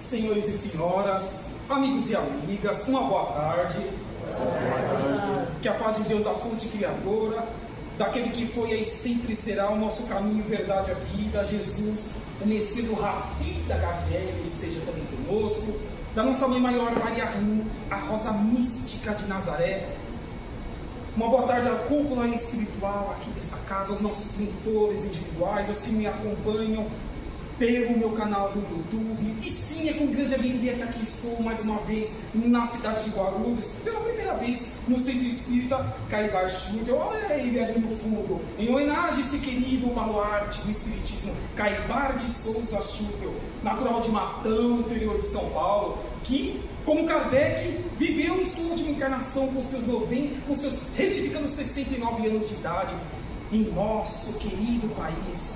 Senhores e senhoras, amigos e amigas, uma boa tarde. Que a paz de Deus, da fonte criadora, daquele que foi e sempre será o nosso caminho, verdade, a vida, Jesus, o Messias, o Rabi da Galileia, esteja também conosco, da nossa mãe maior, Maria Rainha, a rosa mística de Nazaré. Uma boa tarde à cúpula espiritual aqui desta casa, aos nossos mentores individuais, aos que me acompanham pelo meu canal do YouTube. E sim, é com grande alegria que aqui estou mais uma vez na cidade de Guarulhos, pela primeira vez no Centro Espírita Caibar Schutel. Olha ele ali no fundo, em homenagem a esse querido baluarte do Espiritismo, Caibar de Souza Schutel, natural de Matão, interior de São Paulo, que, como Kardec, viveu em sua última encarnação com seus retificando 69 anos de idade, em nosso querido país.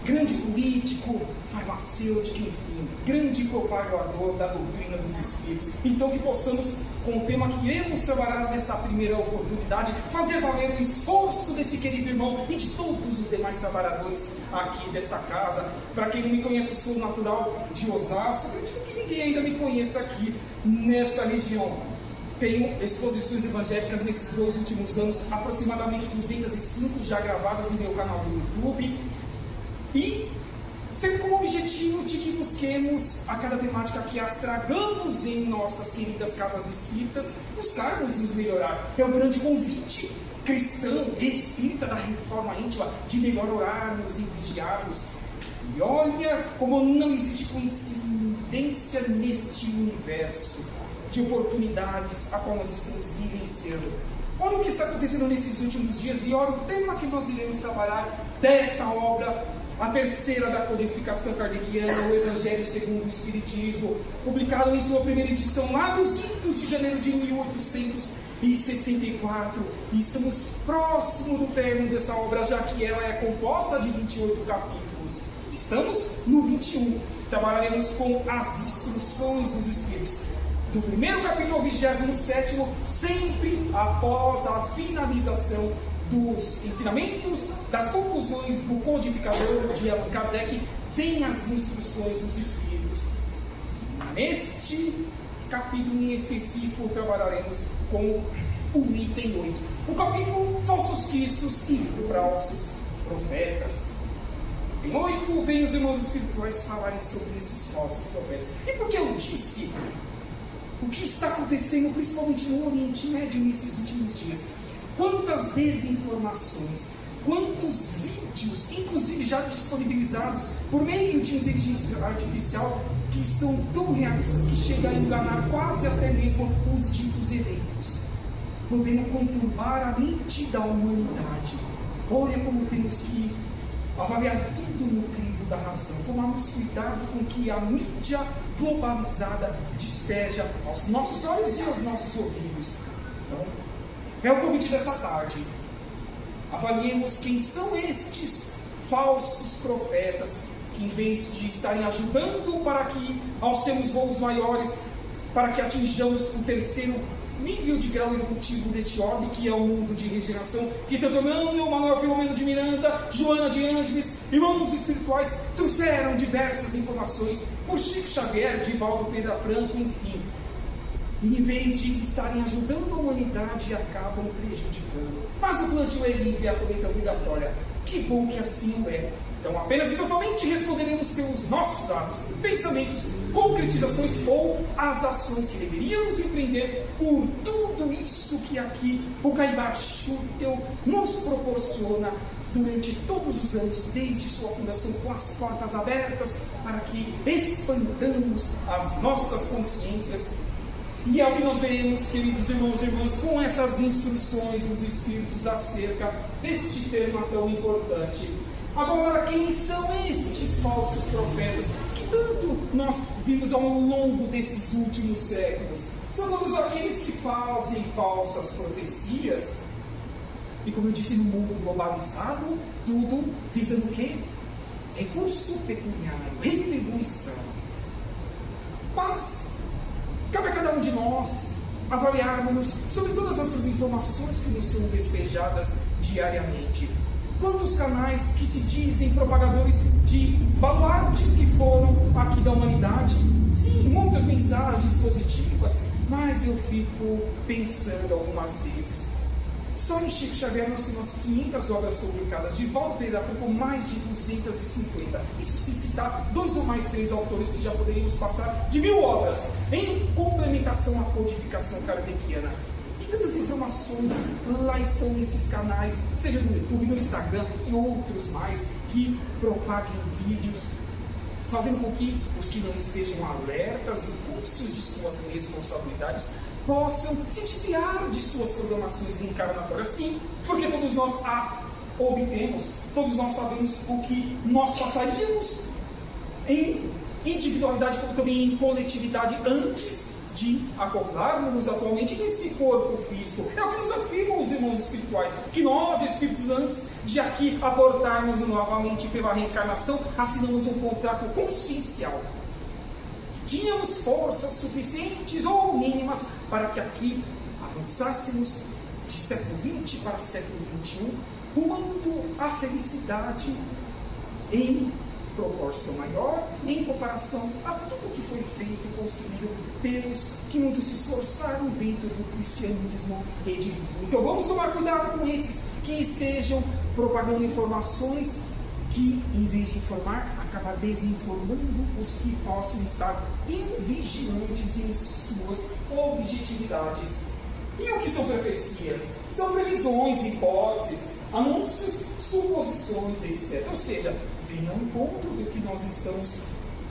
Grande político, farmacêutico, enfim, grande propagador da doutrina dos Espíritos. Então que possamos, com o tema que iremos trabalhar nessa primeira oportunidade, fazer valer o esforço desse querido irmão e de todos os demais trabalhadores aqui desta casa. Para quem não me conhece, eu sou natural de Osasco, acredito que ninguém ainda me conheça aqui nesta região. Tenho exposições evangélicas nesses 2 últimos anos, aproximadamente 205 já gravadas em meu canal do YouTube. E sempre com o objetivo de que busquemos a cada temática que as tragamos em nossas queridas casas espíritas, buscarmos nos melhorar. É um grande convite cristão, espírita da reforma íntima, de melhor orarmos e vigiarmos. E olha como não existe coincidência neste universo de oportunidades a qual nós estamos vivenciando. Olha o que está acontecendo nesses últimos dias e olha o tema que nós iremos trabalhar desta obra, a terceira da codificação kardeciana, o Evangelho segundo o Espiritismo, publicado em sua primeira edição lá nos idos de janeiro de 1864. E estamos próximo do término dessa obra, já que ela é composta de 28 capítulos. Estamos no 21. Trabalharemos com as instruções dos Espíritos, do primeiro capítulo ao 27º, sempre após a finalização dos ensinamentos, das conclusões do codificador de Allan Kardec, vem as instruções dos Espíritos. Neste capítulo em específico, trabalharemos com o item 8. O capítulo Falsos Cristos e Falsos Profetas. Em 8, vem os irmãos espirituais falarem sobre esses falsos profetas. E por que eu disse o que está acontecendo, principalmente no Oriente Médio, nesses últimos dias? Quantas desinformações, quantos vídeos, inclusive já disponibilizados por meio de inteligência artificial, que são tão realistas que chegam a enganar quase até mesmo os ditos eleitos, podendo conturbar a mente da humanidade. Olha como temos que avaliar tudo no crivo da razão, tomarmos cuidado com que a mídia globalizada despeja aos nossos olhos e aos nossos ouvidos. Então, é o convite dessa tarde. Avaliemos quem são estes falsos profetas que, em vez de estarem ajudando para que alcemos voos maiores, para que atinjamos o terceiro nível de grau evolutivo deste orbe, que é o mundo de regeneração, que tanto Emmanuel, Manuel Filomeno de Miranda, Joana de Ângeles, irmãos espirituais, trouxeram diversas informações por Chico Xavier, Divaldo Pedra Franco, enfim. E em vez de estarem ajudando a humanidade, acabam prejudicando. Mas o plantio é livre e a colheita obrigatória. Que bom que assim o é. Então apenas e somente responderemos pelos nossos atos, pensamentos, concretizações ou as ações que deveríamos empreender por tudo isso que aqui o Caibar Schutel nos proporciona durante todos os anos, desde sua fundação, com as portas abertas para que expandamos as nossas consciências. E é o que nós veremos, queridos irmãos e irmãs, com essas instruções dos Espíritos acerca deste tema tão importante. Agora, quem são estes falsos profetas que tanto nós vimos ao longo desses últimos séculos? São todos aqueles que fazem falsas profecias. E como eu disse, no mundo globalizado, tudo visando o quê? Recurso pecuniário, retribuição. Mas cabe a cada um de nós avaliarmos sobre todas essas informações que nos são despejadas diariamente. Quantos canais que se dizem propagadores de baluartes que foram aqui da humanidade se positivas, mas eu fico pensando algumas vezes. Só em Chico Xavier nós temos 500 obras publicadas. De Valdo Pereira Franco, mais de 250. Isso se citar 2 ou mais 3 autores que já poderíamos passar de 1000 obras, em complementação à codificação kardeciana. E tantas informações lá estão nesses canais, seja no YouTube, no Instagram e outros mais, que propaguem vídeos, fazendo com que os que não estejam alertas e conscientes de suas responsabilidades possam se desviar de suas programações reencarnatórias. Sim, porque todos nós as obtemos, todos nós sabemos o que nós passaríamos em individualidade como também em coletividade antes de acoplarmos atualmente nesse corpo físico. É o que nos afirmam os irmãos espirituais, que nós, espíritos, antes de aqui aportarmos novamente pela reencarnação, assinamos um contrato consciencial. Tínhamos forças suficientes ou mínimas para que aqui avançássemos de século XX para século XXI, rumando à felicidade em proporção maior, em comparação a tudo que foi feito e construído pelos que muito se esforçaram dentro do cristianismo redimido. Então vamos tomar cuidado com esses que estejam propagando informações que, em vez de informar, acaba desinformando os que possam estar invigilantes em suas objetividades. E o que são profecias? São previsões, hipóteses, anúncios, suposições, etc. Ou seja, vem ao encontro do que nós estamos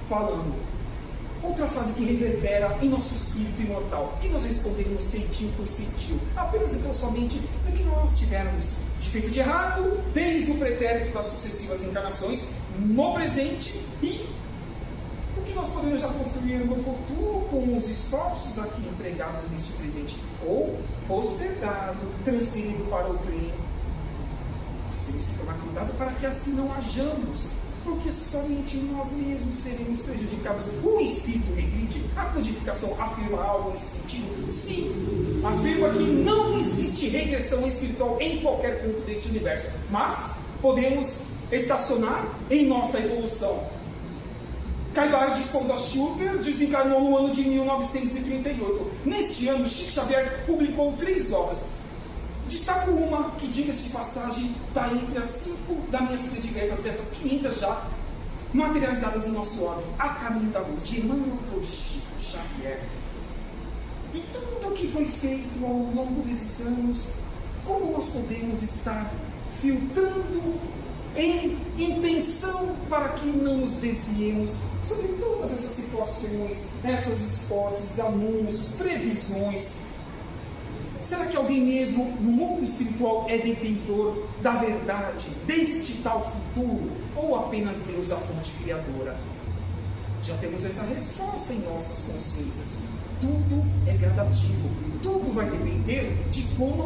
falando. Outra frase que reverbera em nosso espírito imortal, que nós responderemos centinho por centinho, apenas então somente do que nós tivermos de feito de errado, desde o pretérito das sucessivas encarnações, no presente, e o que nós podemos já construir no futuro com os esforços aqui empregados neste presente, ou postergado, transferido para o trem. Nós temos que tomar cuidado para que assim não hajamos, porque somente nós mesmos seremos prejudicados. O Espírito regride, a codificação afirma algo nesse sentido? Sim, afirma que não existe regressão espiritual em qualquer canto deste universo, mas podemos estacionar em nossa evolução. Caibar de Souza Schubert desencarnou no ano de 1938. Neste ano, Chico Xavier publicou 3 obras. Destaco uma que, diga-se de passagem, está entre as 5 das minhas prediletas, dessas 500 já materializadas em nosso órgão, A Caminho da Luz, de Emmanuel por Chico Xavier. E tudo o que foi feito ao longo desses anos, como nós podemos estar filtrando em intenção para que não nos desviemos sobre todas essas situações, essas hipóteses, anúncios, previsões? Será que alguém mesmo no mundo espiritual é detentor da verdade deste tal futuro? Ou apenas Deus, a fonte criadora? Já temos essa resposta em nossas consciências. Tudo é gradativo. Tudo vai depender de como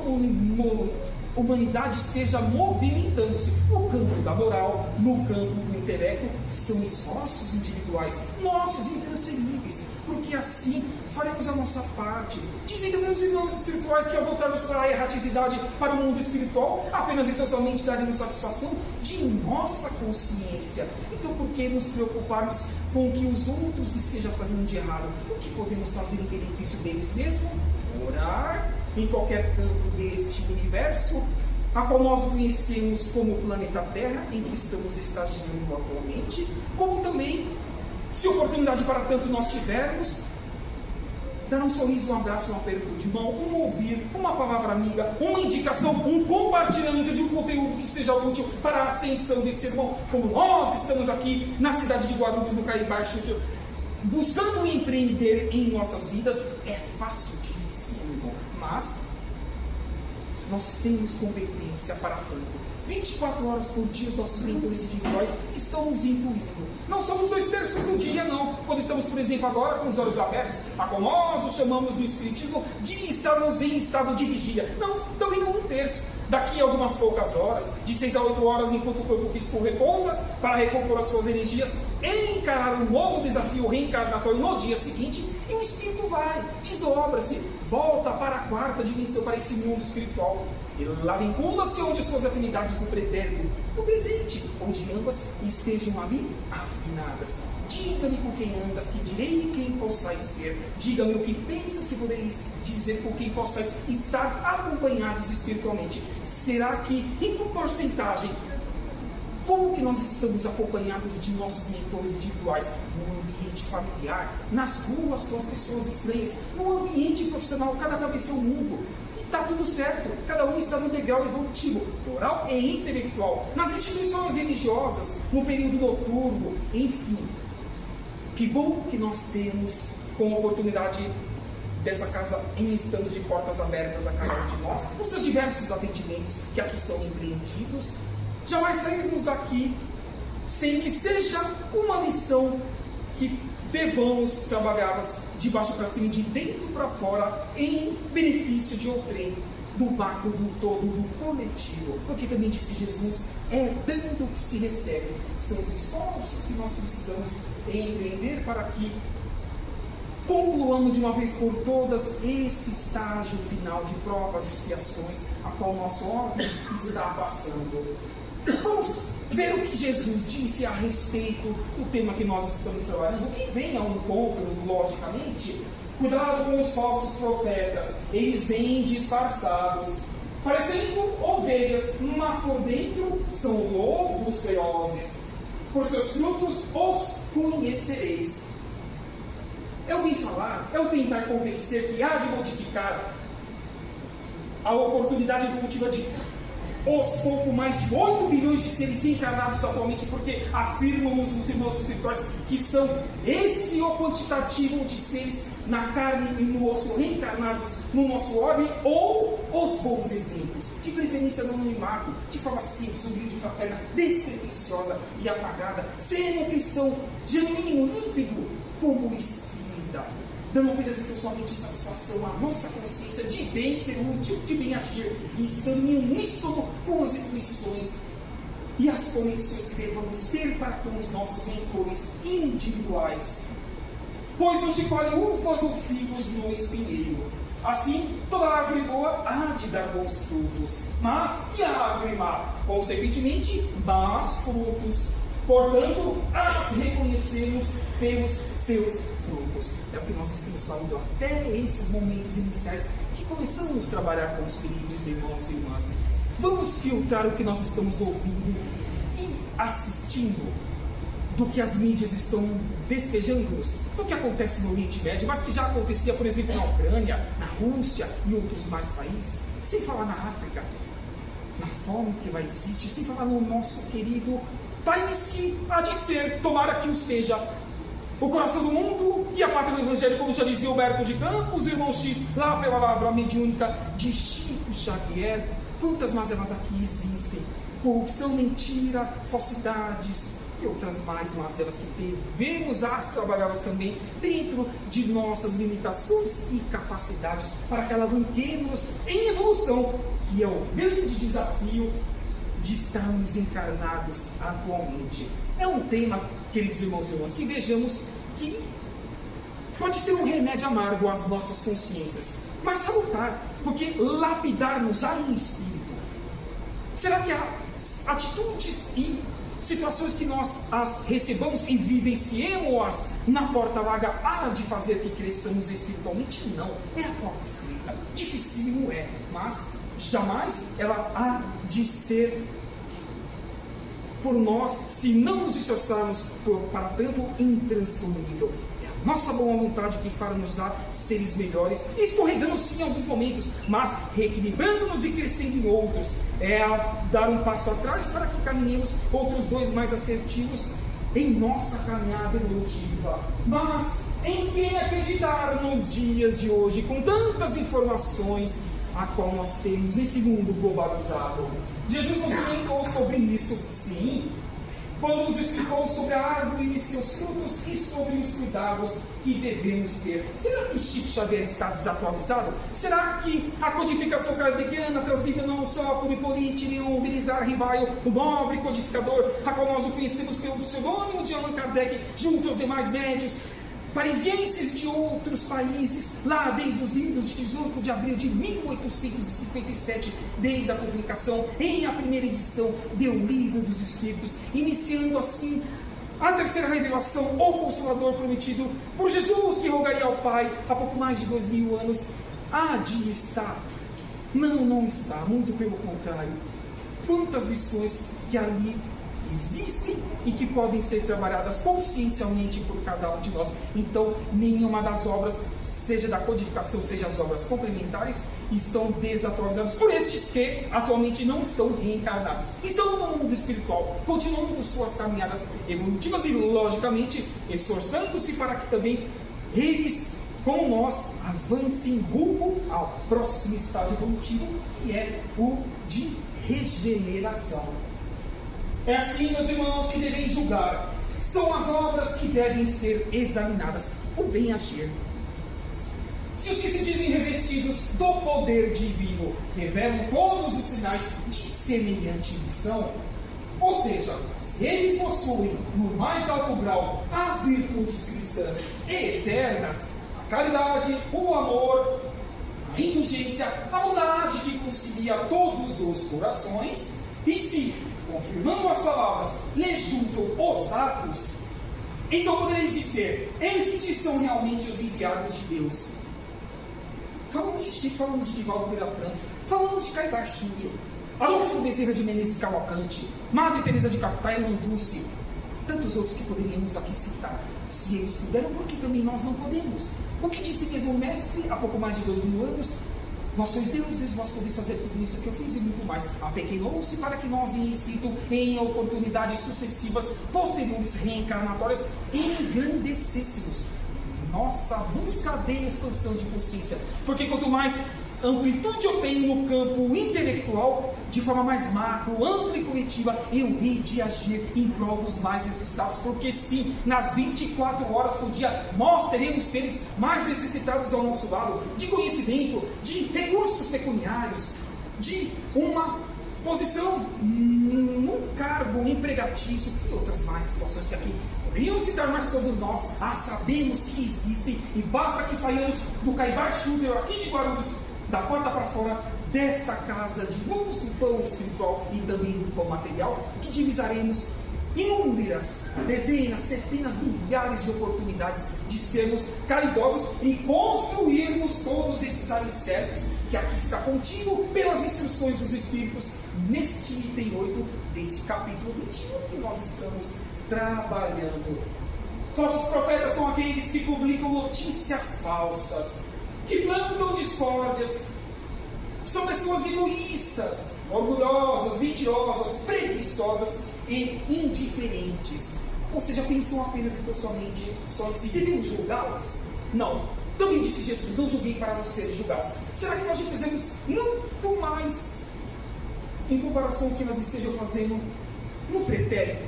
a humanidade esteja movimentando-se. No campo da moral, no campo do intelecto, são esforços individuais, nossos, intransferíveis, porque assim faremos a nossa parte, dizendo meus irmãos espirituais que ao voltarmos para a erraticidade, para o mundo espiritual, apenas então somente daremos satisfação de nossa consciência. Então por que nos preocuparmos com o que os outros estejam fazendo de errado? O que podemos fazer em benefício deles mesmos? Orar em qualquer canto deste universo, a qual nós conhecemos como o planeta Terra, em que estamos estagiando atualmente, como também, se oportunidade para tanto nós tivermos, dar um sorriso, um abraço, um aperto de mão, um ouvir, uma palavra amiga, uma indicação, um compartilhamento de um conteúdo que seja útil para a ascensão desse irmão, como nós estamos aqui na cidade de Guarulhos, no Caibar, buscando empreender em nossas vidas. É fácil, dificílimo, mas nós temos competência para tanto. 24 horas por dia os nossos mentores individuais estão nos intuindo. Não somos 2/3 do dia, não. Quando estamos, por exemplo, agora com os olhos abertos, a como nós o chamamos no Espiritismo de estarmos em estado de vigília. Não, também não 1/3. Daqui a algumas poucas horas, de 6 a 8 horas, enquanto o corpo físico repousa, para recompor as suas energias, encarar um novo desafio reencarnatório no dia seguinte, e o espírito vai, desdobra-se, volta para a 4ª dimensão, para esse mundo espiritual. E lá vincula-se onde as suas afinidades do pretérito, do presente, onde ambas estejam ali afinadas. Diga-me com quem andas, que direi quem possais ser. Diga-me o que pensas que podereis dizer com quem possais estar acompanhados espiritualmente. Será que, em que porcentagem, como que nós estamos acompanhados de nossos mentores individuais? No ambiente familiar, nas ruas com as pessoas estranhas, no ambiente profissional, cada cabeça é um mundo. E está tudo certo, cada um está no degrau evolutivo, moral e intelectual, nas instituições religiosas, no período noturno, enfim. Que bom que nós temos com a oportunidade dessa casa em estando de portas abertas a cada um de nós, nos seus diversos atendimentos que aqui são empreendidos. Jamais sairmos daqui sem que seja uma lição que devamos trabalhá-las de baixo para cima, de dentro para fora, em benefício de outrem, do macro, do todo, do coletivo. Porque também disse Jesus, é dando que se recebe. São os esforços que nós precisamos empreender para que concluamos de uma vez por todas esse estágio final de provas e expiações a qual o nosso órgão está passando. Vamos ver o que Jesus disse a respeito do tema que nós estamos trabalhando, que vem ao encontro, logicamente. Cuidado com os falsos profetas, eles vêm disfarçados, parecendo ovelhas, mas por dentro são lobos ferozes. Por seus frutos os conhecereis. É ouvir falar, é o tentar convencer que há de modificar a oportunidade evolutiva de os pouco mais de 8 bilhões de seres encarnados atualmente, porque afirmam os irmãos espirituais que são esse o quantitativo de seres na carne e no osso reencarnados no nosso orbe, ou os bons exemplos, de preferência no anonimato, de forma simples, humilde, fraterna, despretensiosa e apagada, sendo um cristão genuíno, límpido, como espírita, dando apenas e somente satisfação à nossa consciência de bem ser útil, de bem agir, e estando em uníssono com as intuições e as conexões que devemos ter para com os nossos mentores individuais. Pois não se colhe uvas ou figos no espinheiro. Assim, toda árvore boa há de dar bons frutos, mas e a árvore má? Consequentemente, más frutos. Portanto, as reconhecemos pelos seus frutos. É o que nós estamos falando até esses momentos iniciais que começamos a trabalhar com os queridos irmãos e irmãs. Vamos filtrar o que nós estamos ouvindo e assistindo do que as mídias estão despejando-nos, do que acontece no Oriente Médio, mas que já acontecia, por exemplo, na Ucrânia, na Rússia e outros mais países, sem falar na África, na fome que lá existe, sem falar no nosso querido país que há de ser, tomara que o seja, o coração do mundo e a pátria do Evangelho, como já dizia Humberto de Campos, irmão X, lá pela palavra mediúnica de Chico Xavier. Quantas mazelas aqui existem? Corrupção, mentira, falsidades e outras mais mazelas que devemos trabalhá-las também dentro de nossas limitações e capacidades para que alavanquemos em evolução, que é o grande desafio de estarmos encarnados atualmente. É um tema, queridos irmãos e irmãs, que vejamos que pode ser um remédio amargo às nossas consciências, mas salutar, porque lapidar-nos em espírito. Será que as atitudes e situações que nós as recebamos e vivenciemos na porta larga há de fazer que cresçamos espiritualmente? Não, é a porta estreita, dificílimo é, mas jamais ela há de ser por nós, se não nos esforçarmos para tanto, intransponível. É a nossa boa vontade que fará-nos seres melhores, escorregando sim em alguns momentos, mas reequilibrando-nos e crescendo em outros. É dar um passo atrás para que caminhemos outros dois mais assertivos em nossa caminhada evolutiva. Mas em quem acreditar nos dias de hoje, com tantas informações a qual nós temos nesse mundo globalizado? Jesus nos comentou sobre isso, sim, quando nos explicou sobre a árvore e seus frutos e sobre os cuidados que devemos ter. Será que Chico Xavier está desatualizado? Será que a codificação kardeciana, trazida não só por Hippolyte Léon Bérizard Rivail, o nobre codificador, a qual nós o conhecemos pelo pseudônimo de Allan Kardec, junto aos demais médios parisienses de outros países, lá desde os idos de 18 de abril de 1857, desde a publicação em a primeira edição do Livro dos Espíritos, iniciando assim A terceira revelação, o Consolador prometido por Jesus, que rogaria ao Pai há pouco mais de 2000 anos, há de estar. Não está, muito pelo contrário. Quantas lições que ali existem e que podem ser trabalhadas consciencialmente por cada um de nós. Então, nenhuma das obras, seja da codificação, seja as obras complementares, estão desatualizadas por estes que atualmente não estão reencarnados. Estão no mundo espiritual, continuando suas caminhadas evolutivas e, logicamente, esforçando-se para que também eles, como nós, avancem rumo ao próximo estágio evolutivo, que é o de regeneração. É assim, meus irmãos, que devem julgar. São as obras que devem ser examinadas. O bem agir. Se os que se dizem revestidos do poder divino revelam todos os sinais de semelhante missão, ou seja, se eles possuem no mais alto grau as virtudes cristãs e eternas, a caridade, o amor, a indulgência, a bondade que concilia todos os corações, e se, confirmando as palavras, lhe juntam os atos, então podereis dizer: estes são realmente os enviados de Deus. Falamos de Chico, falamos de Divaldo Pereira Franco, falamos de Caibar Schindel, Adolfo Bezerra de Menezes Cavalcante, Madre Teresa de Calcutá e Dulce, tantos outros que poderíamos aqui citar. Se eles puderam, por que também nós não podemos? O que disse mesmo o Mestre há pouco mais de 2000 anos? Vós sois deuses, vós podeis fazer tudo isso que eu fiz e muito mais. Apequenou-se para que nós, em espírito, em oportunidades sucessivas, posteriores, reencarnatórias, engrandecêssemos nossa busca de expansão de consciência. Porque quanto mais amplitude eu tenho no campo intelectual, de forma mais macro, ampla e coletiva, eu hei de agir em prol dos mais necessitados. Porque sim, nas 24 horas por dia, nós teremos seres mais necessitados ao nosso lado, de conhecimento, de recursos pecuniários, de uma posição num cargo empregatício e outras mais situações que aqui poderiam citar, mas todos nós sabemos que existem, e basta que saiamos do Caibar Schindel aqui de Guarulhos, da porta para fora desta casa de luz do pão espiritual e também do pão material, que divisaremos inúmeras, dezenas, centenas, milhares de oportunidades de sermos caridosos e construirmos todos esses alicerces que aqui está contido pelas instruções dos Espíritos neste item 8 deste capítulo 21 que nós estamos trabalhando. Falsos profetas são aqueles que publicam notícias falsas, que plantam discórdias. São pessoas egoístas, orgulhosas, mentirosas, preguiçosas e indiferentes. Ou seja, pensam apenas e tão somente só em si. Devemos julgá-las? Não. Também disse Jesus: não julguei para não serem julgados. Será que nós já fizemos muito mais em comparação ao que elas estejam fazendo no pretérito?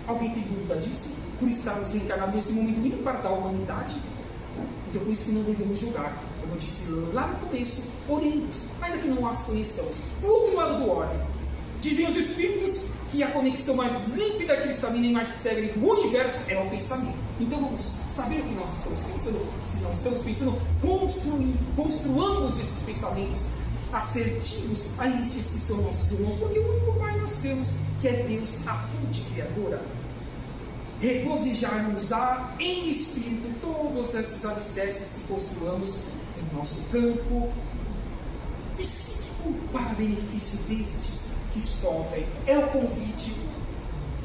Alguém tem dúvida disso? Por estarmos reencarnados nesse momento ímpar da humanidade? Então, por isso que não devemos julgar. Como eu disse lá no começo, oremos, ainda que não as conheçamos. Do outro lado do orbe, dizem os Espíritos que a conexão mais límpida, cristalina e mais séria do universo é o pensamento. Então vamos saber o que nós estamos pensando. Se não estamos pensando, construamos esses pensamentos assertivos a estes que são nossos irmãos, porque o único Pai nós temos, que é Deus, a fonte criadora. Regozijar-nos-á em espírito todos esses alicerces que construamos em nosso campo psíquico para benefício destes que sofrem. É o convite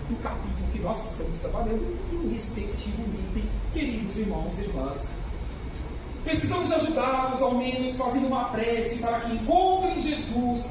do capítulo que nós estamos trabalhando e o respectivo item, queridos irmãos e irmãs. Precisamos ajudá-los, ao menos fazendo uma prece para que encontrem Jesus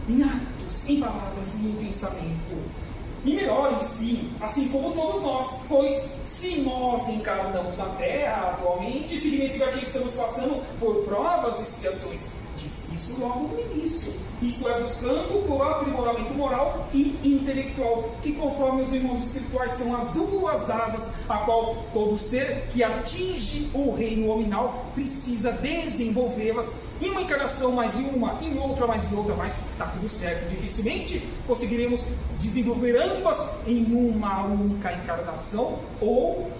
em atos, em palavras e em pensamento. E melhorem sim, assim como todos nós, pois se nós encarnamos na Terra atualmente, significa que estamos passando por provas e expiações. Disse isso logo no início. Isto é, buscando o aprimoramento moral e intelectual, que conforme os irmãos espirituais são as duas asas a qual todo ser que atinge o reino nominal precisa desenvolvê-las em uma encarnação, mais em uma, em outra, mais em outra, mas está tudo certo. Dificilmente conseguiremos desenvolver ambas em uma única encarnação, ou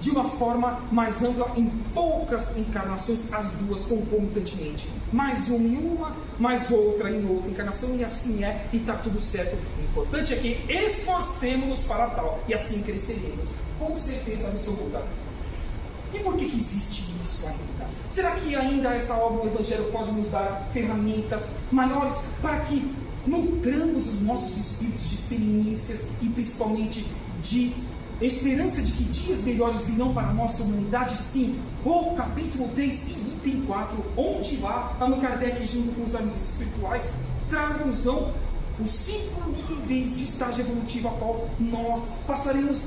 de uma forma mais ampla em poucas encarnações, as duas concomitantemente. Mais uma em uma, mais outra em outra encarnação, e assim é, e está tudo certo. O importante é que esforcemos-nos para tal, e assim cresceremos, com certeza absoluta. E por que existe isso ainda? Será que ainda esta obra do Evangelho pode nos dar ferramentas maiores para que nutramos os nossos espíritos de experiências e principalmente de esperança de que dias melhores virão para a nossa humanidade? Sim, o capítulo 3 e item 4, onde lá Allan Kardec, junto com os amigos espirituais, traz os 5 níveis de estágio evolutivo a qual nós passaremos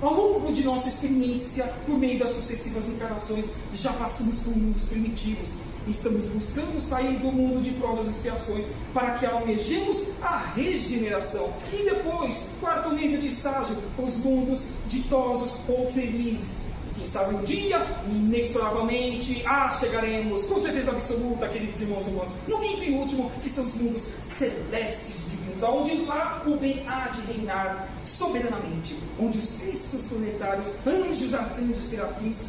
ao longo de nossa experiência, por meio das sucessivas encarnações. Já passamos por mundos primitivos, estamos buscando sair do mundo de provas e expiações para que almejemos a regeneração. E depois, 4º nível de estágio, os mundos ditosos ou felizes. E quem sabe um dia, inexoravelmente, chegaremos, com certeza absoluta, queridos irmãos e irmãs, no 5º e último, que são os mundos celestes divinos, onde lá o bem há de reinar soberanamente, onde os cristos planetários, anjos, arcanjos, serafins,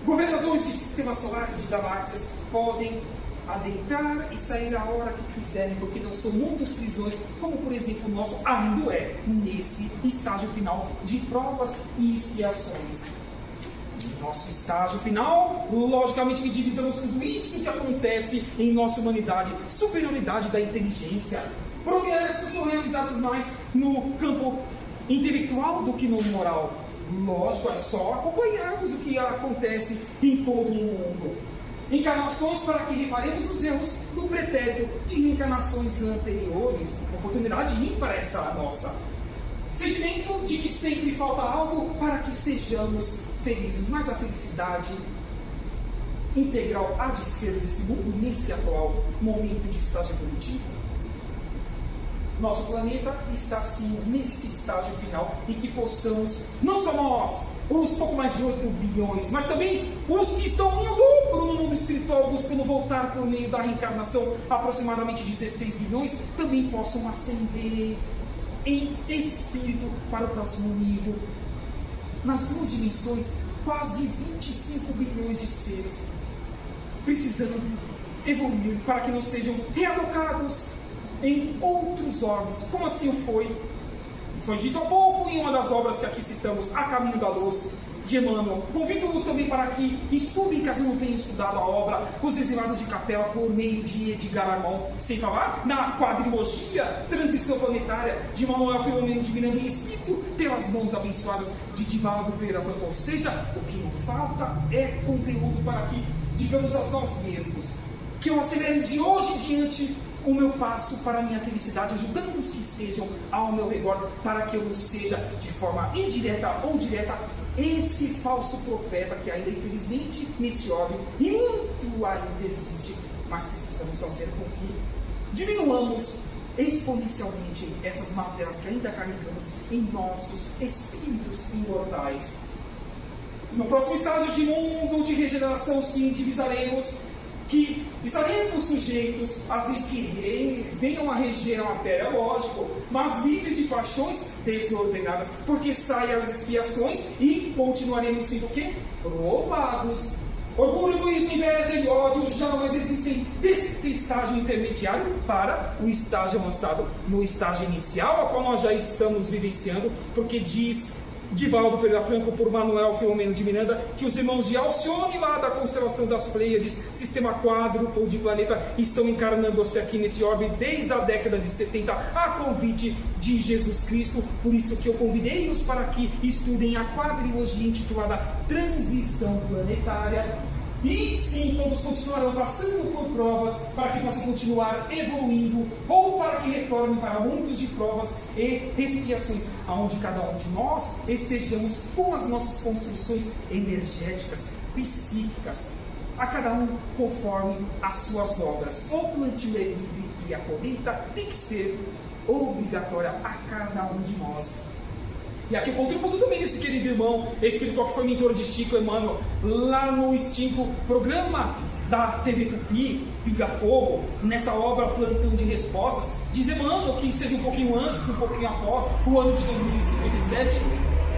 governadores de sistemas solares, de galáxias, podem adentrar e sair a hora que quiserem, porque não são muitas prisões, como por exemplo o nosso ainda é, nesse estágio final de provas e expiações. Nosso estágio final, logicamente que divisamos tudo isso que acontece em nossa humanidade, superioridade da inteligência. Progressos são realizados mais no campo intelectual do que no moral. Lógico, é só acompanharmos o que acontece em todo o mundo. Encarnações para que reparemos os erros do pretérito de reencarnações anteriores. Oportunidade ímpar essa nossa. Sentimento de que sempre falta algo para que sejamos felizes, mas a felicidade integral há de ser desse mundo nesse atual momento de estágio evolutivo. Nosso planeta está sim nesse estágio final, e que possamos, não só nós, os pouco mais de 8 bilhões, mas também os que estão em dobro no mundo espiritual, buscando voltar por meio da reencarnação, aproximadamente 16 bilhões, também possam ascender em espírito para o próximo nível. Nas 2 dimensões, quase 25 bilhões de seres precisando evoluir para que não sejam realocados em outros órgãos, como assim foi dito há pouco em uma das obras que aqui citamos, A Caminho da Luz, de Emmanuel. Convido-os também para que estudem, caso não tenham estudado a obra, Os Exilados de Capela, por meio de Edgar Armand, sem falar na quadrilogia Transição Planetária, de Manuel Filomeno de Miranda, em espírito, pelas mãos abençoadas de Divaldo Pereira Franco. Ou seja, o que não falta é conteúdo para que digamos a nós mesmos que eu acelere de hoje em diante o meu passo para a minha felicidade, ajudando os que estejam ao meu redor, para que eu não seja, de forma indireta ou direta, esse falso profeta que ainda, infelizmente, nesse óbvio, e muito ainda existe, mas precisamos fazer com que diminuamos exponencialmente essas mazelas que ainda carregamos em nossos espíritos imortais. No próximo estágio de mundo de regeneração, sim, divisaremos que estaremos sujeitos às leis que venham a reger a matéria, lógico, mas livres de paixões desordenadas, porque saem as expiações e continuaremos sendo o quê? Provados. Orgulho, egoísmo, inveja e ódio jamais existem desse estágio intermediário para o estágio avançado. No estágio inicial, a qual nós já estamos vivenciando, porque diz Divaldo Pereira Franco por Manuel Filomeno de Miranda que os irmãos de Alcione, lá da constelação das Pleiades, sistema quádruplo de planeta, estão encarnando-se aqui nesse orbe desde a década de 70 a convite de Jesus Cristo. Por isso que eu convidei-os para que estudem a quadrilogia intitulada Transição Planetária. E sim, todos continuarão passando por provas para que possam continuar evoluindo, ou para que retornem para mundos de provas e expiações, aonde cada um de nós estejamos com as nossas construções energéticas, psíquicas, a cada um conforme as suas obras. O plantio é livre e a colheita tem que ser obrigatória a cada um de nós. E aqui eu contributo também esse querido irmão espiritual que foi mentor de Chico Emmanuel, lá no extinto programa da TV Tupi, Piga Fogo, nessa obra Plantão de Respostas. Diz Emmanuel que seja um pouquinho antes, um pouquinho após o ano de 2057,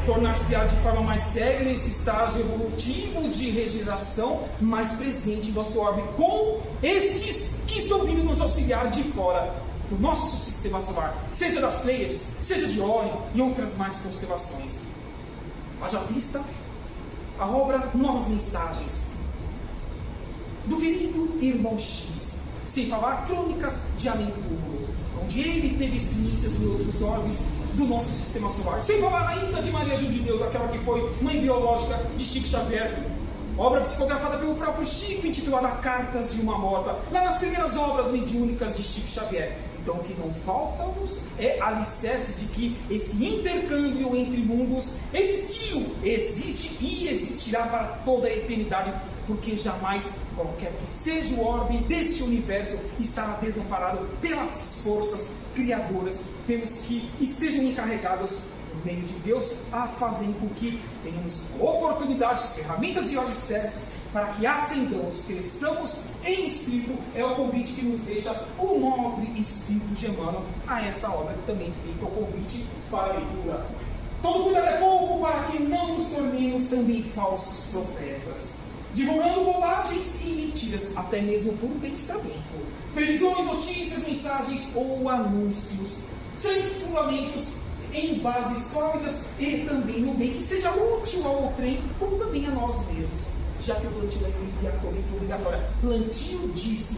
tornar-se-á de forma mais séria nesse estágio evolutivo de regeneração mais presente em nosso orbe, com estes que estão vindo nos auxiliar de fora do nosso sistema solar, seja das Pleiades, seja de Órion e outras mais constelações. Haja vista a obra Novas Mensagens do querido irmão X, sem falar Crônicas de Amenturo, onde ele teve experiências em outros orbes do nosso sistema solar, sem falar ainda de Maria Gil de Deus, aquela que foi mãe biológica de Chico Xavier, obra psicografada pelo próprio Chico, intitulada Cartas de uma Morta, lá nas primeiras obras mediúnicas de Chico Xavier. Então o que não falta-nos é alicerces de que esse intercâmbio entre mundos existiu, existe e existirá para toda a eternidade, porque jamais qualquer que seja o orbe desse universo estará desamparado pelas forças criadoras, pelos que estejam encarregados por meio de Deus a fazerem com que tenhamos oportunidades, ferramentas e alicerces para que ascendamos, cresçamos em espírito. É o convite que nos deixa o nobre Espírito Germano a essa obra, que também fica o convite para a leitura. Todo cuidado é pouco para que não nos tornemos também falsos profetas, divulgando bobagens e mentiras, até mesmo por pensamento, previsões, notícias, mensagens ou anúncios, sem fundamentos em bases sólidas e também no bem que seja útil ao outrem, como também a nós mesmos, já que o plantio é a colheita obrigatória. Plantio disse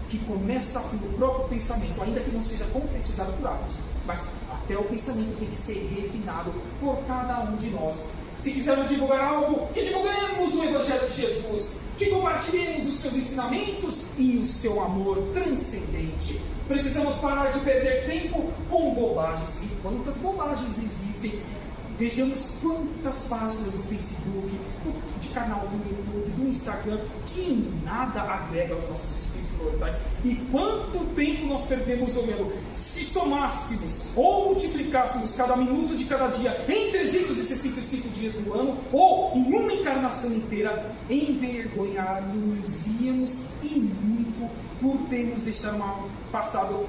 que começa pelo próprio pensamento, ainda que não seja concretizado por atos, mas até o pensamento tem que ser refinado por cada um de nós. Se quisermos divulgar algo, que divulguemos o Evangelho de Jesus, que compartilhemos os seus ensinamentos e o seu amor transcendente. Precisamos parar de perder tempo com bobagens. E quantas bobagens existem? Vejamos quantas páginas do Facebook, de canal do YouTube, do Instagram, que em nada agrega aos nossos espíritos imortais. E quanto tempo nós perdemos olhando? Se somássemos ou multiplicássemos cada minuto de cada dia em 365 dias do ano, ou em uma encarnação inteira, envergonhar-nos-íamos e muito por termos deixado passado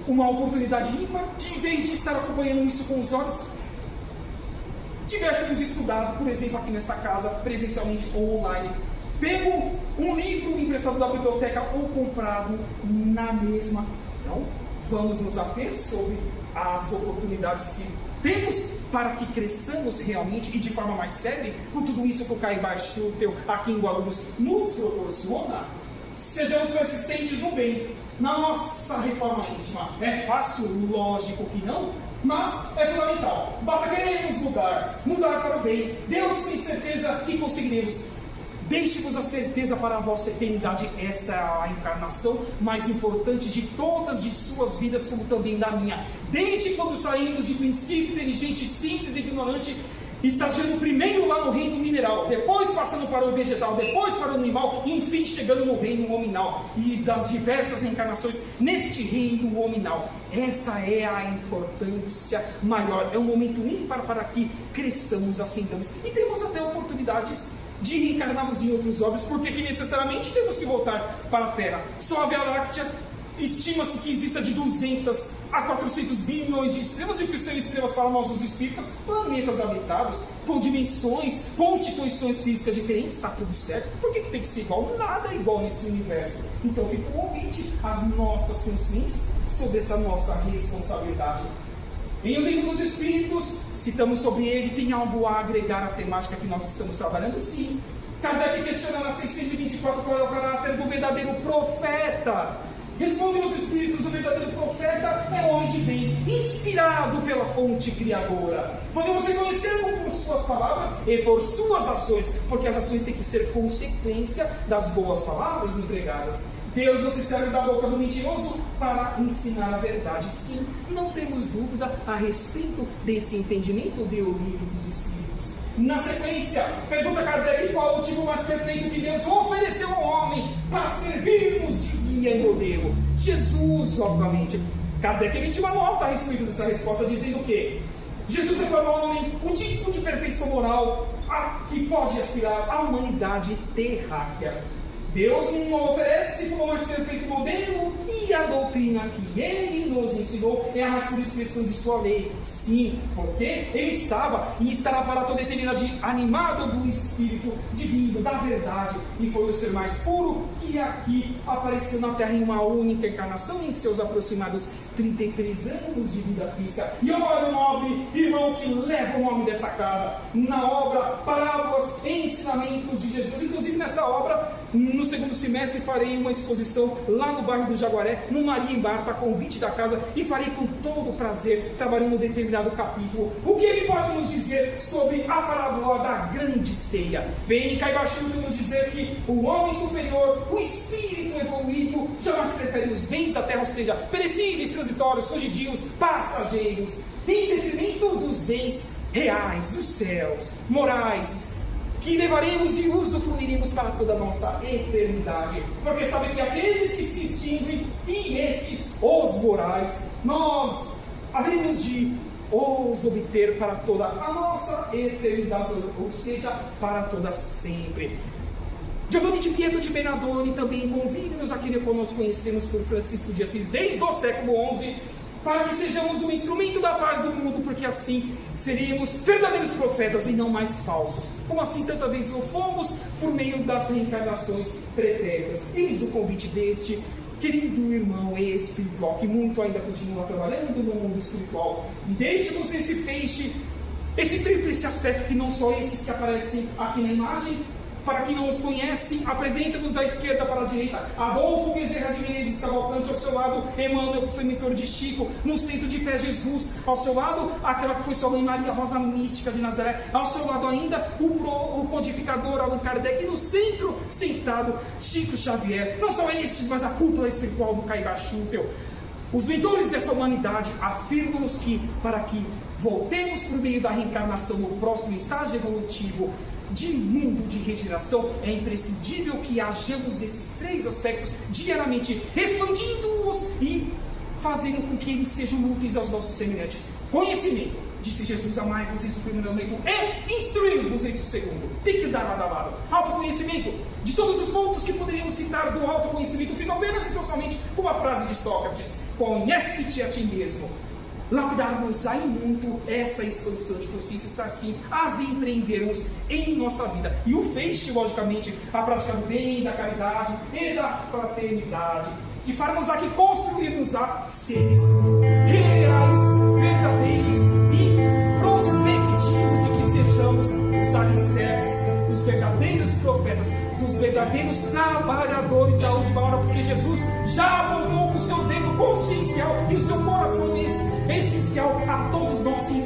uma oportunidade ímpar, de em vez de estar acompanhando isso com os olhos, tivéssemos estudado, por exemplo, aqui nesta casa, presencialmente ou online, pego um livro emprestado da biblioteca ou comprado na mesma. Então, vamos nos ater sobre as oportunidades que temos para que cresçamos realmente e de forma mais séria, com tudo isso que o Caibar Schutel aqui em Guarulhos nos proporciona. Sejamos persistentes no bem, na nossa reforma íntima. É fácil? Lógico que não, mas é fundamental. Basta querermos mudar para o bem. Deus tem certeza que conseguiremos. Deixe-vos a certeza para a vossa eternidade. Essa é a encarnação mais importante de todas de suas vidas, como também da minha. Desde quando saímos de princípio inteligente, simples e ignorante, estagiando primeiro lá no reino mineral, depois passando para o vegetal, depois para o animal, e enfim chegando no reino hominal, e das diversas encarnações neste reino hominal. Esta é a importância maior, é um momento ímpar para que cresçamos, ascendamos, e temos até oportunidades de reencarnarmos em outros orbes, porque que necessariamente temos que voltar para a Terra. Só a Via Láctea estima-se que exista de 200 a 400 bilhões de estrelas, e o que são estrelas para nós os espíritas? Planetas habitados, com dimensões, constituições físicas diferentes. Está tudo certo. Por que tem que ser igual? Nada é igual nesse universo. Então fica o convite às nossas consciências sobre essa nossa responsabilidade. Em O Livro dos Espíritos, citamos sobre ele, tem algo a agregar à temática que nós estamos trabalhando? Sim. Kardec questiona na 624 qual é o caráter do verdadeiro profeta. Respondem os Espíritos: o verdadeiro profeta é um homem de bem, inspirado pela fonte criadora. Podemos reconhecê-lo por suas palavras e por suas ações, porque as ações têm que ser consequência das boas palavras empregadas. Deus não se serve da boca do mentiroso para ensinar a verdade. Sim, não temos dúvida a respeito desse entendimento do Livro dos Espíritos. Na sequência, pergunta Kardec qual o tipo mais perfeito que Deus ofereceu ao homem para servirmos de guia e modelo. Jesus, obviamente. Kardec emite uma nota a respeito dessa resposta, dizendo que Jesus é para o homem um tipo de perfeição moral a que pode aspirar a humanidade terráquea. Deus não oferece como mais perfeito modelo, e a doutrina que Ele nos ensinou é a mais pura expressão de sua lei. Sim, porque Ele estava e estará para toda a eternidade animado do Espírito Divino, da verdade, e foi o ser mais puro que aqui apareceu na Terra em uma única encarnação em seus aproximados 33 anos de vida física. E olha o nobre irmão que leva o nome dessa casa na obra Parábolas e Ensinamentos de Jesus. Inclusive nesta obra, no segundo semestre, farei uma exposição lá no bairro do Jaguaré, no Maria em Bar, a convite da casa, e farei com todo o prazer, trabalhando um determinado capítulo. O que ele pode nos dizer sobre a parábola da grande ceia? Vem Caibachuto nos dizer que o homem superior, o espírito evoluído, jamais prefere os bens da terra, ou seja, perecíveis, transitórios, fugidios, passageiros, em detrimento dos bens reais, dos céus, morais, que levaremos e usufruiremos para toda a nossa eternidade. Porque sabe que aqueles que se extinguem, e estes, os morais, nós haveremos de os obter para toda a nossa eternidade, ou seja, para toda sempre. Giovanni de Pietro de Bernardone também convida-nos àquele que nós conhecemos por Francisco de Assis desde o século XI, para que sejamos um instrumento da paz do mundo, porque assim seríamos verdadeiros profetas e não mais falsos, como assim tanta vez o fomos por meio das reencarnações pretéritas. Eis o convite deste querido irmão espiritual, que muito ainda continua trabalhando no mundo espiritual. Deixe-nos nesse feixe, esse tríplice aspecto, que não só esses que aparecem aqui na imagem. Para quem não os conhece, apresenta-vos da esquerda para a direita Adolfo Bezerra de Menezes Cavalcante, ao seu lado Emmanuel, que foi mentor de Chico, no centro de pé Jesus, ao seu lado aquela que foi sua mãe Maria Rosa Mística de Nazaré, ao seu lado ainda o codificador Allan Kardec, e no centro, sentado, Chico Xavier. Não só estes, mas a cúpula espiritual do Caibachutel. Os mentores dessa humanidade afirmam-nos que, para que voltemos por meio da reencarnação no próximo estágio evolutivo de mundo de regeneração, é imprescindível que hajamos desses três aspectos diariamente, expandindo-os e fazendo com que eles sejam úteis aos nossos semelhantes. Conhecimento, disse Jesus, amai-vos, isso o primeiro momento, e instruir-vos, isso o segundo. Tem que dar lado a lado. Autoconhecimento, de todos os pontos que poderíamos citar do autoconhecimento, fica apenas então somente com uma frase de Sócrates: conhece-te a ti mesmo. Lapidarmos aí muito essa expansão de consciência, assim as empreendermos em nossa vida. E o feixe, logicamente, a prática do bem, da caridade e da fraternidade, que fará-nos aqui construirmos a seres reais, verdadeiros e prospectivos, de que sejamos os alicerces dos verdadeiros profetas, dos verdadeiros trabalhadores da última hora, porque Jesus já apontou com o seu dedo consciencial e o seu coração essencial a todos nós, sim,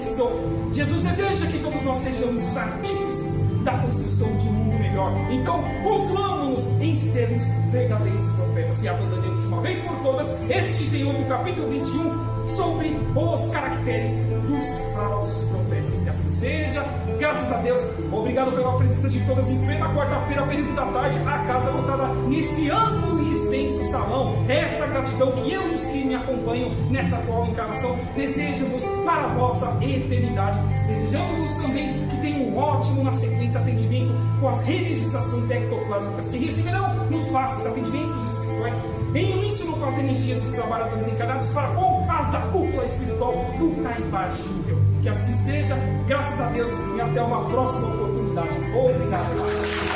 Jesus deseja que todos nós sejamos os artífices da construção de um mundo melhor. Então, construamos em sermos verdadeiros profetas e abandonemos uma vez por todas este item 8 do capítulo 21 sobre os caracteres dos falsos profetas. Que assim seja, graças a Deus. Obrigado pela presença de todas em plena quarta-feira, período da tarde, a casa lotada nesse amplo e extenso salão. Essa gratidão que eu e os que me acompanham nessa atual encarnação desejamos para a vossa eternidade. Desejamos também que tenham um ótimo, na sequência, atendimento com as realizações ectoplásmicas que receberão nos passos atendimentos espirituais em uníssono com as energias dos trabalhadores encarnados para com as da cúpula espiritual do Caibachutel. Que assim seja, graças a Deus, e até uma próxima oportunidade. Obrigado.